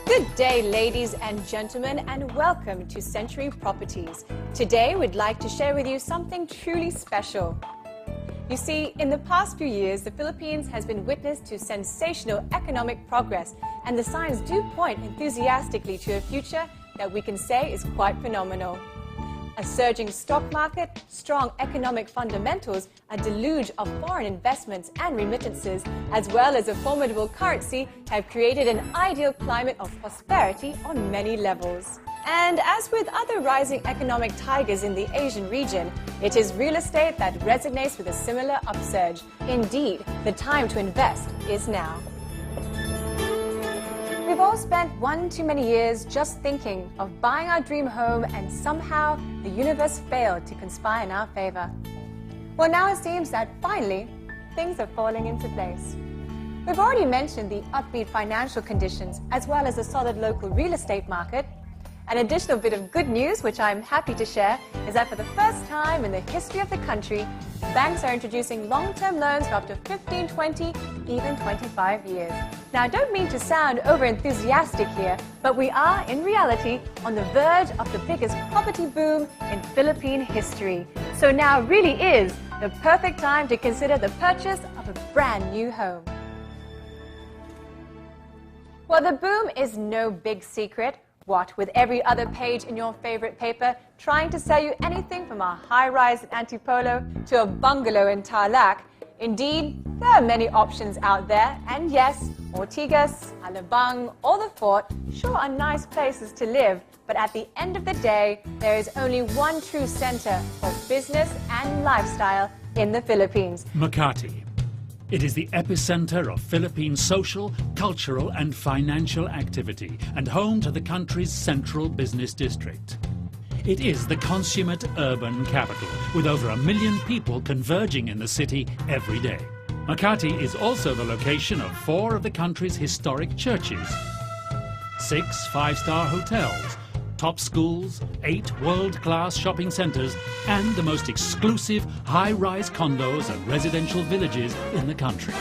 Good day, ladies and gentlemen, and welcome to Century Properties. Today, we'd like to share with you something truly special. You see, in the past few years, the Philippines has been witness to sensational economic progress, and the signs do point enthusiastically to a future that we can say is quite phenomenal. A surging stock market, strong economic fundamentals, a deluge of foreign investments and remittances, as well as a formidable currency, have created an ideal climate of prosperity on many levels. And as with other rising economic tigers in the Asian region, it is real estate that resonates with a similar upsurge. Indeed, the time to invest is now. We've all spent one too many years just thinking of buying our dream home, and somehow the universe failed to conspire in our favor. Well, now it seems that finally things are falling into place. We've already mentioned the upbeat financial conditions as well as a solid local real estate market. An additional bit of good news, which I'm happy to share, is that for the first time in the history of the country, banks are introducing long-term loans for up to 15, 20, even 25 years. Now, I don't mean to sound over-enthusiastic here, but we are, in reality, on the verge of the biggest property boom in Philippine history. So now really is the perfect time to consider the purchase of a brand new home. Well, the boom is no big secret. What with every other page in your favorite paper trying to sell you anything from a high-rise in Antipolo to a bungalow in Tarlac. Indeed, there are many options out there, and yes, Ortigas, Alabang, or the Fort sure are nice places to live, but at the end of the day, there is only one true center for business and lifestyle in the Philippines. Makati. It is the epicenter of Philippine social, cultural and financial activity and home to the country's central business district. It is the consummate urban capital, with over 1 million people converging in the city every day. Makati is also the location of 4 of the country's historic churches, 6 5-star hotels, top schools, 8 world-class shopping centres, and the most exclusive high-rise condos and residential villages in the country.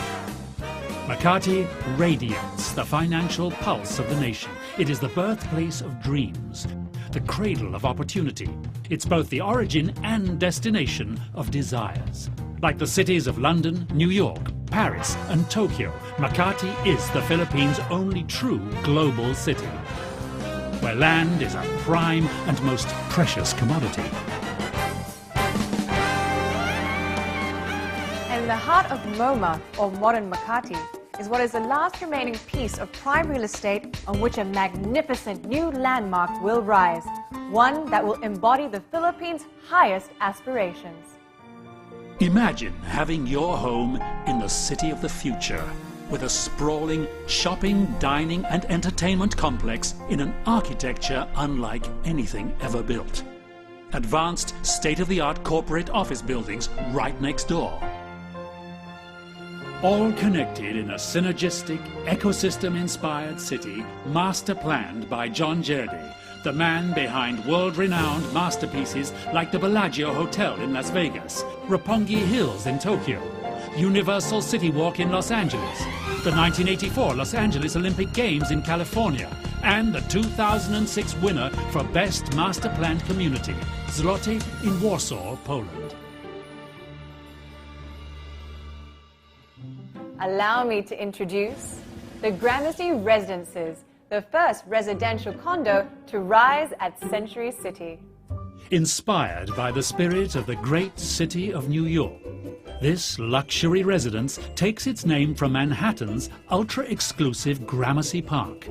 Makati radiates the financial pulse of the nation. It is the birthplace of dreams, the cradle of opportunity. It's both the origin and destination of desires. Like the cities of London, New York, Paris, and Tokyo, Makati is the Philippines' only true global city, where land is a prime and most precious commodity. And in the heart of MoMA, or modern Makati, is what is the last remaining piece of prime real estate on which a magnificent new landmark will rise, one that will embody the Philippines' highest aspirations. Imagine having your home in the city of the future, with a sprawling shopping, dining and entertainment complex in an architecture unlike anything ever built. Advanced state-of-the-art corporate office buildings right next door. All connected in a synergistic, ecosystem-inspired city master-planned by John Jerde, the man behind world-renowned masterpieces like the Bellagio Hotel in Las Vegas, Roppongi Hills in Tokyo, Universal City Walk in Los Angeles, the 1984 Los Angeles Olympic Games in California, and the 2006 winner for Best Master Planned Community, Zloty in Warsaw, Poland. Allow me to introduce the Gramercy Residences, the first residential condo to rise at Century City. Inspired by the spirit of the great city of New York, this luxury residence takes its name from Manhattan's ultra-exclusive Gramercy Park,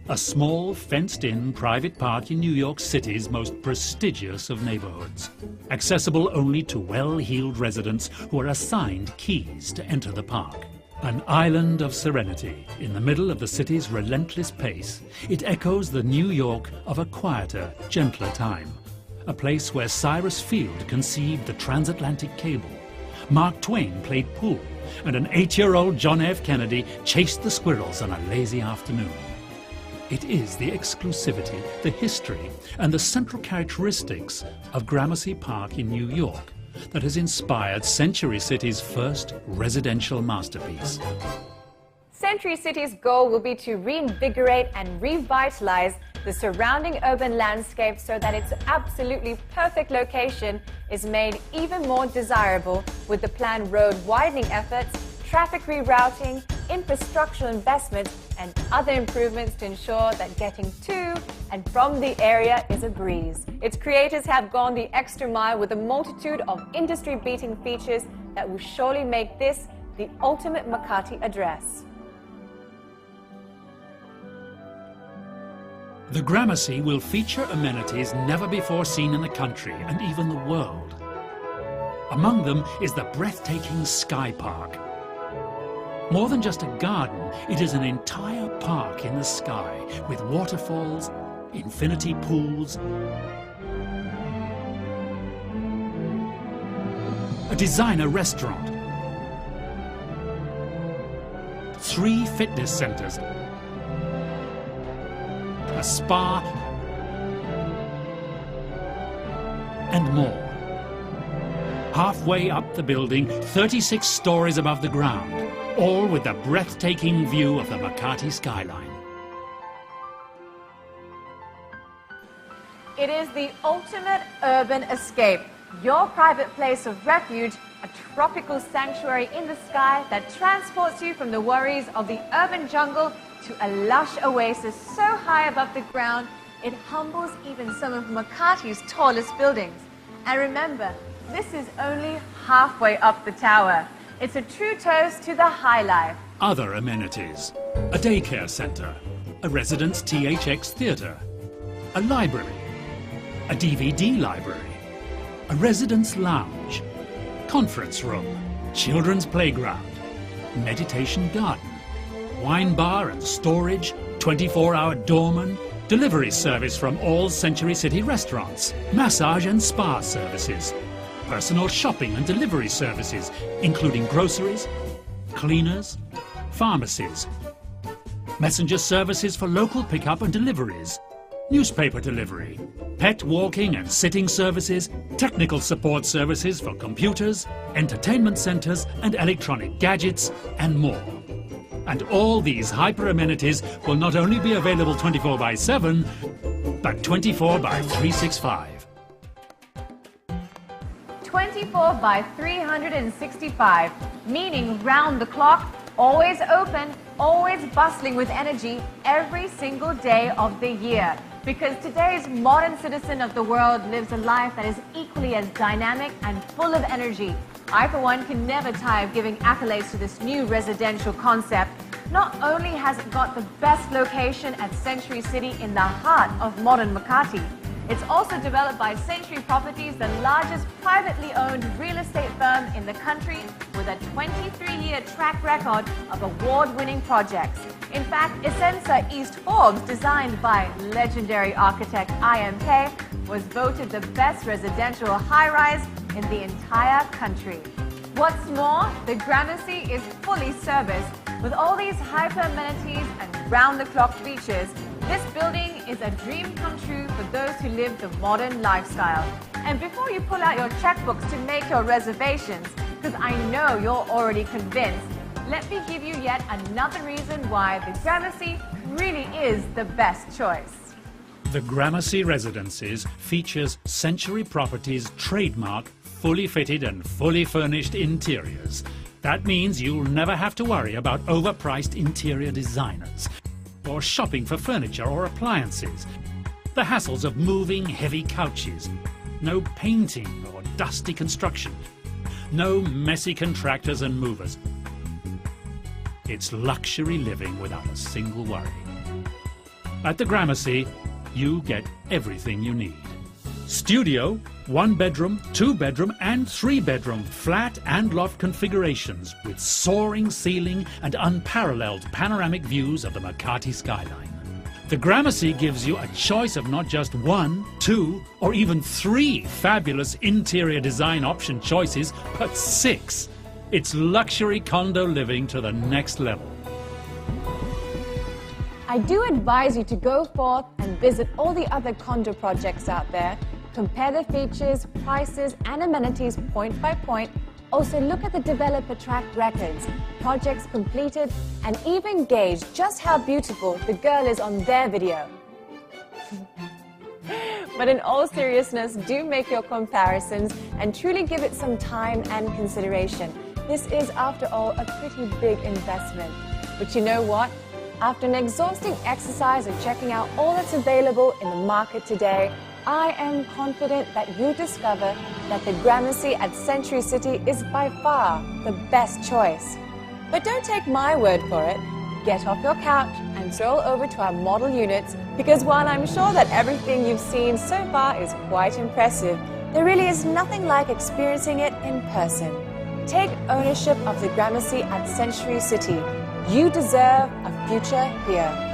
a small, fenced-in private park in New York City's most prestigious of neighborhoods, accessible only to well-heeled residents who are assigned keys to enter the park. An island of serenity in the middle of the city's relentless pace, it echoes the New York of a quieter, gentler time, a place where Cyrus Field conceived the transatlantic cable, Mark Twain played pool, and an 8-year-old John F. Kennedy chased the squirrels on a lazy afternoon. It is the exclusivity, the history, and the central characteristics of Gramercy Park in New York that has inspired Century City's first residential masterpiece. Century City's goal will be to reinvigorate and revitalize the surrounding urban landscape so that its absolutely perfect location is made even more desirable with the planned road widening efforts, traffic rerouting, infrastructural investments, and other improvements to ensure that getting to and from the area is a breeze. Its creators have gone the extra mile with a multitude of industry-beating features that will surely make this the ultimate Makati address. The Gramercy will feature amenities never before seen in the country and even the world. Among them is the breathtaking Sky Park. More than just a garden, it is an entire park in the sky with waterfalls, infinity pools, a designer restaurant, 3 fitness centers, a spa, and more. Halfway up the building, 36 stories above the ground, all with a breathtaking view of the Makati skyline. It is the ultimate urban escape, your private place of refuge, a tropical sanctuary in the sky that transports you from the worries of the urban jungle to a lush oasis so high above the ground, it humbles even some of Makati's tallest buildings. And remember, this is only halfway up the tower. It's a true toast to the high life. Other amenities: a daycare center, a residence THX theatre, a library, a DVD library, a residence lounge, conference room, children's playground, meditation garden, wine bar and storage, 24-hour doorman, delivery service from all Century City restaurants, massage and spa services, personal shopping and delivery services, including groceries, cleaners, pharmacies, messenger services for local pickup and deliveries, newspaper delivery, pet walking and sitting services, technical support services for computers, entertainment centers and electronic gadgets, and more. And all these hyper amenities will not only be available 24/7, but 24/365. 24/365, meaning round the clock, always open, always bustling with energy every single day of the year. Because today's modern citizen of the world lives a life that is equally as dynamic and full of energy. I, for one, can never tire of giving accolades to this new residential concept. Not only has it got the best location at Century City in the heart of modern Makati, it's also developed by Century Properties, the largest privately owned real estate firm in the country, with a 23-year track record of award-winning projects. In fact, Essensa East Forbes, designed by legendary architect IMK, was voted the best residential high-rise in the entire country. What's more, the Gramercy is fully serviced. With all these hyper amenities and round-the-clock features, this building is a dream come true for those who live the modern lifestyle. And before you pull out your checkbooks to make your reservations, because I know you're already convinced, let me give you yet another reason why the Gramercy really is the best choice. The Gramercy Residences features Century Properties' trademark fully fitted and fully furnished interiors. That means you'll never have to worry about overpriced interior designers, or shopping for furniture or appliances, the hassles of moving heavy couches, no painting or dusty construction, no messy contractors and movers. It's luxury living without a single worry. At the Gramercy, you get everything you need. Studio, 1-bedroom, 2-bedroom and 3-bedroom flat and loft configurations with soaring ceiling and unparalleled panoramic views of the Makati skyline. The Gramercy gives you a choice of not just 1, 2 or even 3 fabulous interior design option choices, but 6. It's luxury condo living to the next level. I do advise you to go forth and visit all the other condo projects out there, compare the features, prices and amenities point by point, Also look at the developer track records, projects completed, and even gauge just how beautiful the girl is on their video. But in all seriousness, do make your comparisons and truly give it some time and consideration. This is, after all, a pretty big investment. But you know what? After an exhausting exercise of checking out all that's available in the market today, I am confident that you'll discover that the Gramercy at Century City is by far the best choice. But don't take my word for it. Get off your couch and stroll over to our model units, because while I'm sure that everything you've seen so far is quite impressive, there really is nothing like experiencing it in person. Take ownership of the Gramercy at Century City. You deserve a future here.